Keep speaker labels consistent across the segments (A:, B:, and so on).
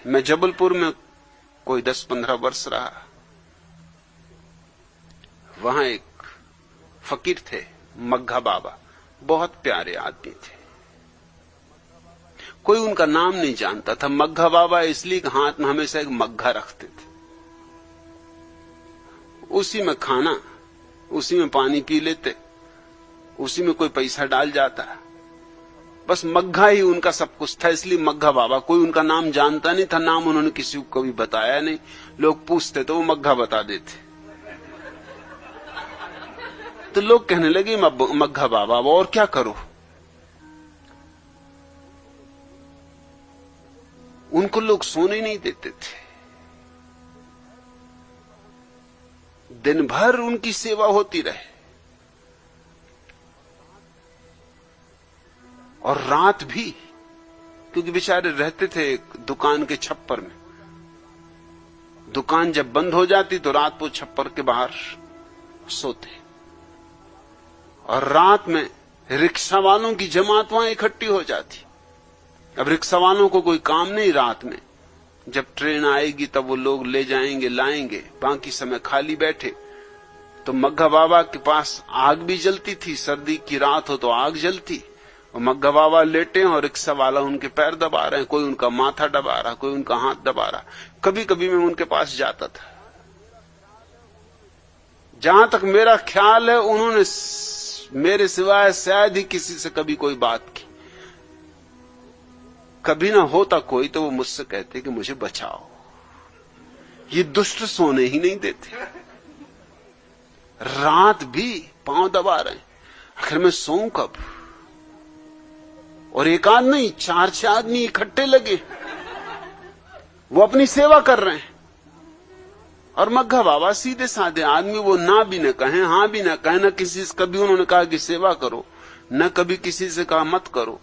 A: मैं जबलपुर में कोई 10-15 वर्ष रहा। वहां एक फकीर थे, मग्घा बाबा, बहुत प्यारे आदमी थे। कोई उनका नाम नहीं जानता था। मग्घा बाबा इसलिए कि हाथ में हमेशा एक मग्घा रखते थे, उसी में खाना, उसी में पानी पी लेते, उसी में कोई पैसा डाल जाता। बस मग्घा ही उनका सब कुछ था, इसलिए मग्घा बाबा। कोई उनका नाम जानता नहीं था, नाम उन्होंने किसी को कभी बताया नहीं। लोग पूछते तो वो मग्घा बता देते। तो लोग कहने लगे मग्घा बाबा, और क्या करो। उनको लोग सोने नहीं देते थे। दिन भर उनकी सेवा होती रहे, और रात भी, क्योंकि बेचारे रहते थे एक दुकान के छप्पर में। दुकान जब बंद हो जाती तो रात को छप्पर के बाहर सोते, और रात में रिक्शा वालों की जमात वहां इकट्ठी हो जाती। अब रिक्शा वालों को कोई काम नहीं रात में, जब ट्रेन आएगी तब वो लोग ले जाएंगे लाएंगे, बाकी समय खाली बैठे। तो मग्घा बाबा के पास आग भी जलती थी, सर्दी की रात हो तो आग जलती, और मग्घा बाबा लेटे हैं और रिक्शा वाला उनके पैर दबा रहे हैं, कोई उनका माथा दबा रहा, कोई उनका हाथ दबा रहा। कभी कभी मैं उनके पास जाता था। जहां तक मेरा ख्याल है उन्होंने मेरे सिवाय शायद ही किसी से कभी कोई बात की। कभी ना होता कोई तो वो मुझसे कहते कि मुझे बचाओ, ये दुष्ट सोने ही नहीं देते, रात भी पांव दबा रहे हैं, आखिर मैं सोऊं कब। और एक आदमी नहीं, 4-6 आदमी इकट्ठे लगे, वो अपनी सेवा कर रहे हैं। और मग्घा बाबा सीधे साधे आदमी, वो ना भी न कहें हां भी न कहें, न किसी से कभी उन्होंने कहा कि सेवा करो, न कभी किसी से कहा मत करो।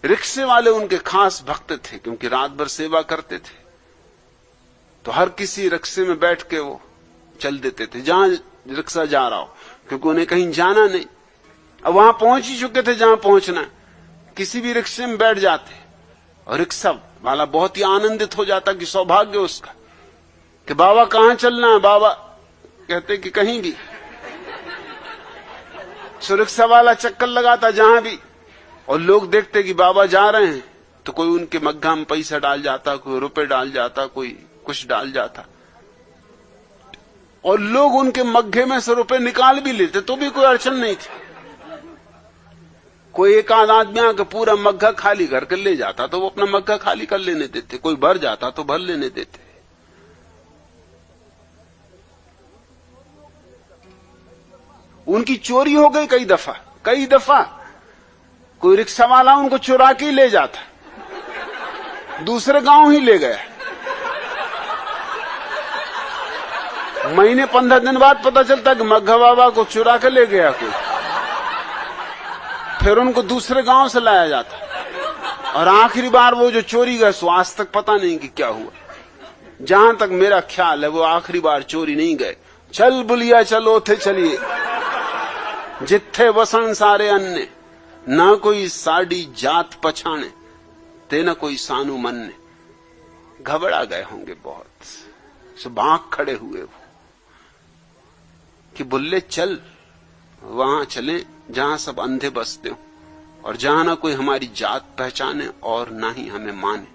A: रिक्शे वाले उनके खास भक्त थे, क्योंकि रात भर सेवा करते थे, तो हर किसी रिक्शे में बैठ के वो चल देते थे जहां रिक्शा जा रहा हो, क्योंकि उन्हें कहीं जाना नहीं। अब वहां पहुंच ही चुके थे जहां पहुंचना, किसी भी रिक्शे में बैठ जाते, और रिक्शा वाला बहुत ही आनंदित हो जाता कि सौभाग्य उसका, कि बाबा कहां चलना है। बाबा कहते कि कहीं भी। सो रिक्शा वाला चक्कर लगाता जहां भी, और लोग देखते कि बाबा जा रहे हैं तो कोई उनके मग्घा में पैसा डाल जाता, कोई रुपए डाल जाता, कोई कुछ डाल जाता, और लोग उनके मग्घे में से रुपए निकाल भी लेते तो भी कोई अड़चन नहीं थी। कोई एक आध आदमी आकर पूरा मग्घा खाली करके ले जाता तो वो अपना मग्घा खाली कर लेने देते, कोई भर जाता तो भर लेने देते। उनकी चोरी हो गई कई दफा। कोई रिक्शा वाला उनको चुरा के ले जाता, दूसरे गांव ही ले गया। महीने 15 दिन बाद पता चलता कि मग्घा बाबा को चुरा के ले गया कोई, फिर उनको दूसरे गांव से लाया जाता, और आखिरी बार वो जो चोरी गए सो आज तक पता नहीं कि क्या हुआ। जहां तक मेरा ख्याल है वो आखिरी बार चोरी नहीं गए। चल बुलिया चलो थे चलिए, जिथे वसन सारे अन्य, ना कोई साड़ी जात पछाने, ते न कोई सानू मनने। घबरा गए होंगे बहुत, सब आंख खड़े हुए वो कि बुल्ले चल, वहां चले जहां सब अंधे बसते हो, और जहां ना कोई हमारी जात पहचाने और ना ही हमें माने।